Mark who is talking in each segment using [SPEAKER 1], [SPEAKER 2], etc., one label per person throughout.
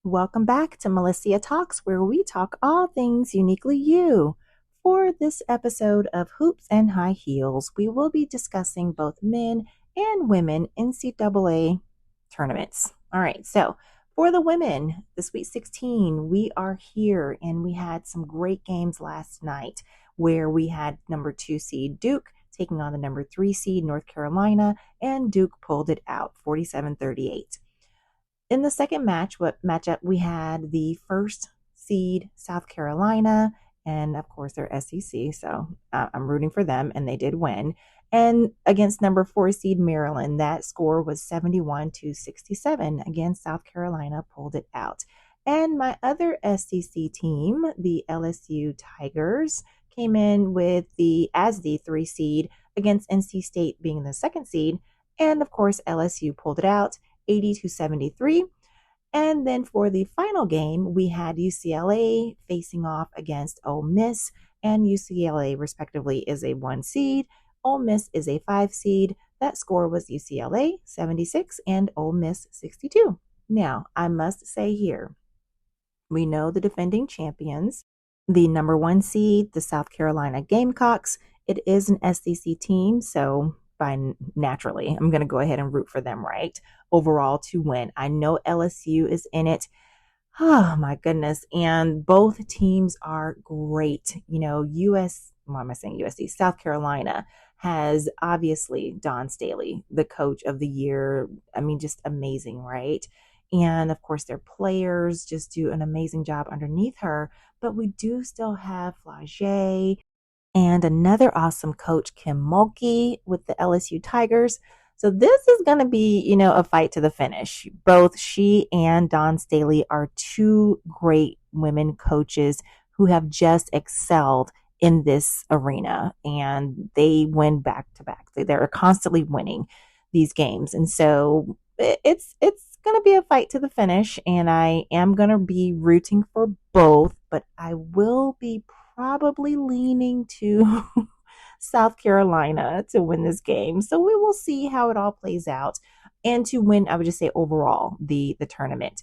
[SPEAKER 1] Welcome back to Melissa Talks, where we talk all things uniquely you. For this episode of Hoops and High Heels, we will be discussing both men and women NCAA tournaments. All right, so for the women, the Sweet 16, we are here and we had some great games last night where we had number 2 seed Duke taking on the number 3 seed North Carolina, and Duke pulled it out 47-38. In the second matchup, we had the first seed South Carolina, and of course they're SEC, so I'm rooting for them, and they did win. And against number 4 seed Maryland, that score was 71-67. Again, South Carolina pulled it out. And my other SEC team, the LSU Tigers, came in as the 3 seed against NC State being the second seed, and of course LSU pulled it out 80-73. And then for the final game, we had UCLA facing off against Ole Miss, and UCLA respectively is a 1 seed. Ole Miss is a 5 seed. That score was UCLA 76 and Ole Miss 62. Now, I must say here, we know the defending champions, the number 1 seed, the South Carolina Gamecocks. It is an SEC team, so naturally, I'm going to go ahead and root for them, right? Overall to win. I know LSU is in it. Oh my goodness. And both teams are great. Why am I saying USC? South Carolina has obviously Don Staley, the coach of the year. I mean, just amazing, right? And of course, their players just do an amazing job underneath her. But we do still have Flage and another awesome coach, Kim Mulkey, with the LSU Tigers. So this is going to be, a fight to the finish. Both she and Don Staley are 2 great women coaches who have just excelled in this arena, and they win back to back. They're constantly winning these games. And so it's going to be a fight to the finish, and I am going to be rooting for both, but I will be probably leaning to South Carolina to win this game. So we will see how it all plays out. And to win, I would just say overall, the tournament.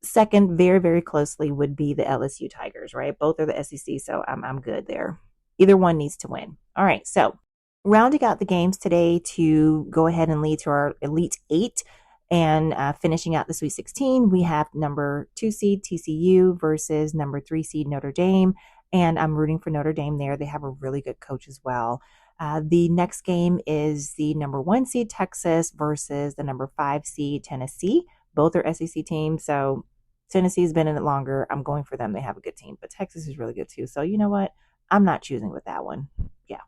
[SPEAKER 1] Second, very, very closely would be the LSU Tigers, right? Both are the SEC, so I'm good there. Either one needs to win. All right, so rounding out the games today to go ahead and lead to our Elite 8 and finishing out the Sweet 16, we have number 2 seed TCU versus number 3 seed Notre Dame. And I'm rooting for Notre Dame there. They have a really good coach as well. The next game is the number 1 seed Texas versus the number 5 seed Tennessee. Both are SEC teams, so Tennessee's been in it longer. I'm going for them. They have a good team, but Texas is really good too. So you know what? I'm not choosing with that one. Yeah.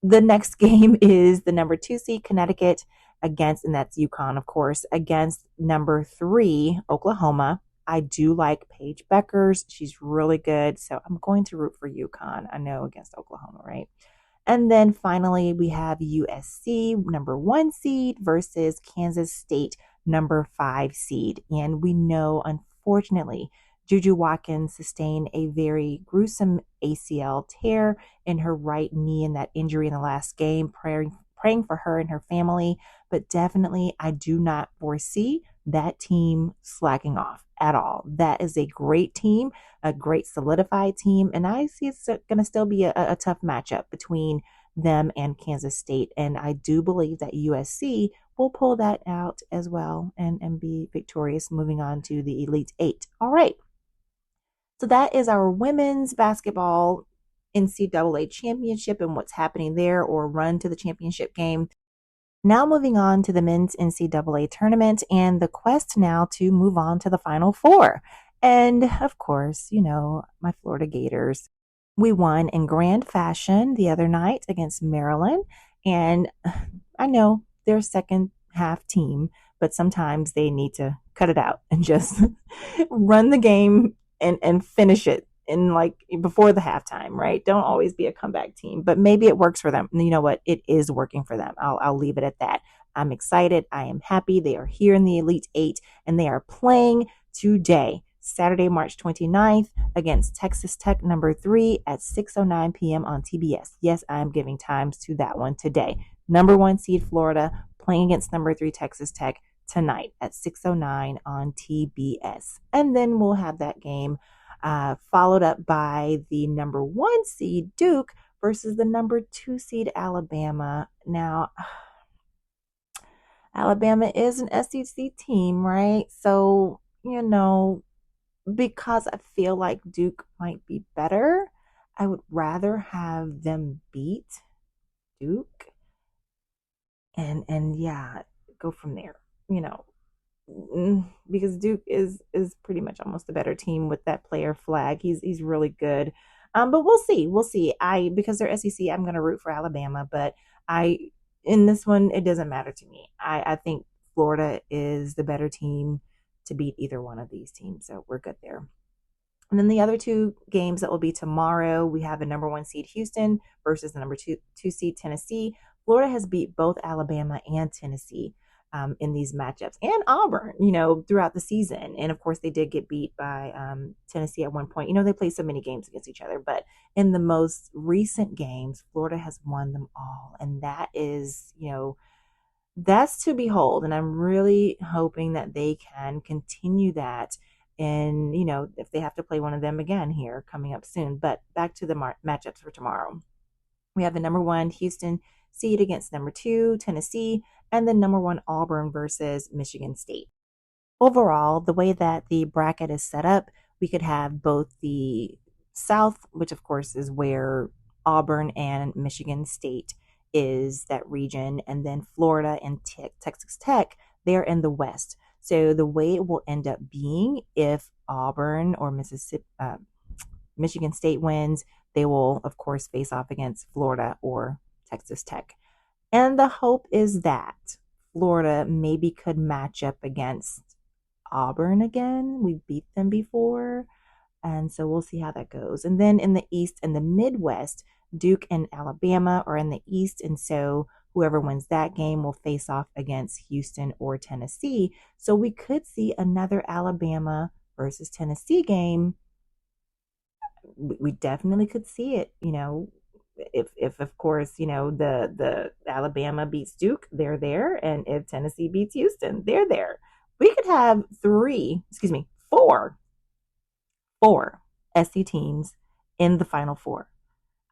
[SPEAKER 1] The next game is the number 2 seed Connecticut and that's UConn, of course, against number 3 Oklahoma. I do like Paige Beckers. She's really good. So I'm going to root for UConn. I know against Oklahoma, right? And then finally, we have USC, number 1 seed versus Kansas State, number 5 seed. And we know, unfortunately, Juju Watkins sustained a very gruesome ACL tear in her right knee in that injury in the last game, praying for her and her family. But definitely, I do not foresee that team slacking off at all. That is a great team, a great solidified team, and I see it's going to still be a tough matchup between them and Kansas State, and I do believe that USC will pull that out as well and be victorious moving on to the Elite 8. All right, so that is our women's basketball NCAA championship and what's happening there, or run to the championship game. Now moving on to the men's NCAA tournament and the quest now to move on to the Final Four. And of course, my Florida Gators. We won in grand fashion the other night against Maryland. And I know they're a second half team, but sometimes they need to cut it out and just run the game and finish it in before the halftime, right? Don't always be a comeback team, but maybe it works for them. And you know what? It is working for them. I'll leave it at that. I'm excited. I am happy. They are here in the Elite 8 and they are playing today, Saturday, March 29th against Texas Tech number 3 at 6:09 p.m. on TBS. Yes, I'm giving times to that one today. Number 1 seed Florida playing against number 3 Texas Tech. tonight at 6:09 on TBS. And then we'll have that game followed up by the number 1 seed Duke versus the number 2 seed Alabama. Now, Alabama is an SEC team, right? So, because I feel like Duke might be better, I would rather have them beat Duke and yeah, go from there. You know, because Duke is pretty much almost a better team with that player flag. He's really good. But we'll see. We'll see. Because they're SEC, I'm gonna root for Alabama, but I in this one it doesn't matter to me. I think Florida is the better team to beat either one of these teams. So we're good there. And then the other two games that will be tomorrow, we have a number 1 seed Houston versus the number two seed Tennessee. Florida has beat both Alabama and Tennessee in these matchups, and Auburn, throughout the season. And of course, they did get beat by Tennessee at one point. They played so many games against each other, but in the most recent games, Florida has won them all. And that is, that's to behold. And I'm really hoping that they can continue that. And, if they have to play one of them again here coming up soon. But back to the matchups for tomorrow. We have the number 1 Houston seed against number 2 Tennessee, and the number 1 Auburn versus Michigan State. Overall, the way that the bracket is set up, we could have both the South, which of course is where Auburn and Michigan State is, that region, and then Florida and Texas Tech, they're in the West. So the way it will end up being, if Auburn or Michigan State wins, they will, of course, face off against Florida or Texas Tech. And the hope is that Florida maybe could match up against Auburn again. We beat them before. And so we'll see how that goes. And then in the East and the Midwest, Duke and Alabama are in the East. And so whoever wins that game will face off against Houston or Tennessee. So we could see another Alabama versus Tennessee game. We definitely could see it, if of course, the Alabama beats Duke, they're there. And if Tennessee beats Houston, they're there. We could have four SC teams in the Final Four.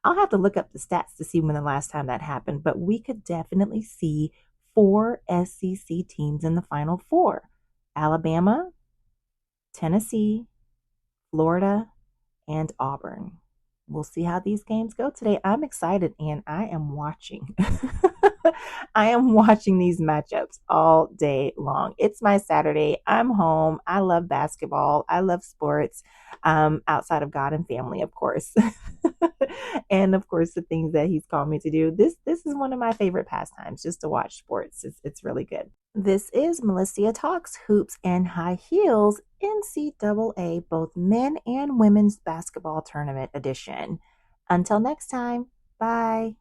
[SPEAKER 1] I'll have to look up the stats to see when the last time that happened, but we could definitely see 4 SEC teams in the Final Four: Alabama, Tennessee, Florida, and Auburn. We'll see how these games go today. I'm excited, and I am watching. I am watching these matchups all day long. It's my Saturday. I'm home. I love basketball. I love sports, outside of God and family, of course. And of course, the things that he's called me to do. This is one of my favorite pastimes, just to watch sports. It's really good. This is Melissa Talks Hoops and High Heels NCAA, both men and women's basketball tournament edition. Until next time, bye.